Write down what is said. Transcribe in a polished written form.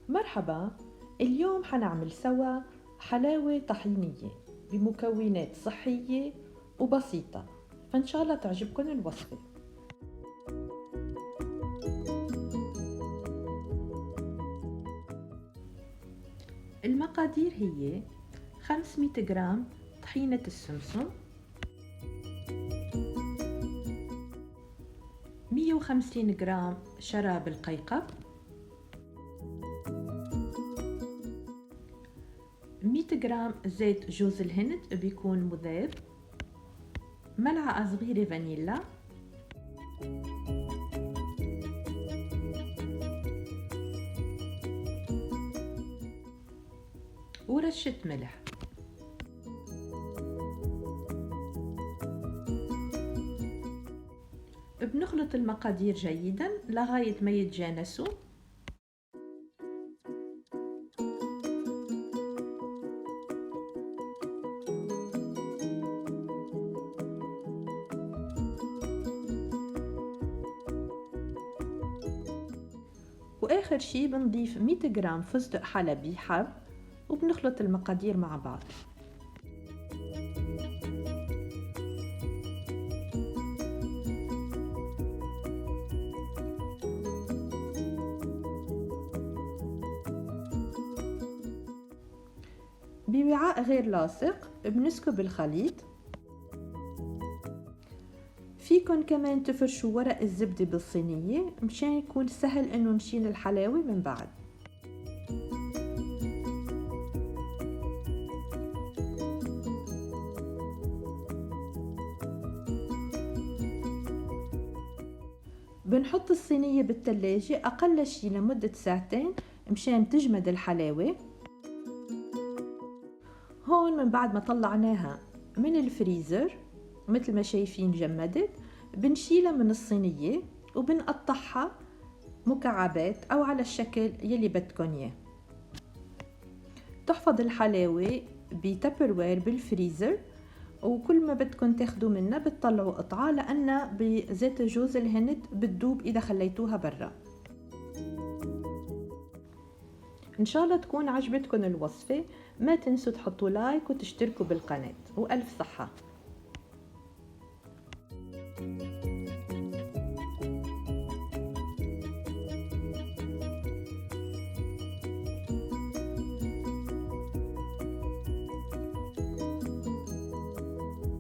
مرحبا. اليوم حنعمل سوا حلاوة طحينية بمكونات صحية وبسيطة، فإن شاء الله تعجبكم الوصفة. المقادير هي 500 جرام طحينة السمسم، 150 جرام شراب القيقب، 100 جرام زيت جوز الهند بيكون مذاب، ملعقة صغيرة فانيلا، ورشة ملح. بنخلط المقادير جيدا لغاية ما يتجانسوا. واخر شي بنضيف 100 جرام فستق حلبي حب، وبنخلط المقادير مع بعض. بوعاء غير لاصق بنسكب الخليط. فيكن كمان تفرشوا ورق الزبدة بالصينية مشان يكون سهل انه نشيل الحلاوة من بعد. بنحط الصينية بالثلاجة أقل شي لمدة ساعتين مشان تجمد الحلاوة. هون من بعد ما طلعناها من الفريزر مثل ما شايفين جمدت، بنشيلها من الصينية وبنقطعها مكعبات أو على الشكل يلي بدكن إياه. تحفظ الحلاوة بتبروير بالفريزر، وكل ما بدكن تاخدوا منها بتطلعوا قطعة، لأنها بزيت جوز الهند بتدوب إذا خليتوها برا. إن شاء الله تكون عجبتكن الوصفة. ما تنسوا تحطوا لايك وتشتركوا بالقناة، وألف صحة.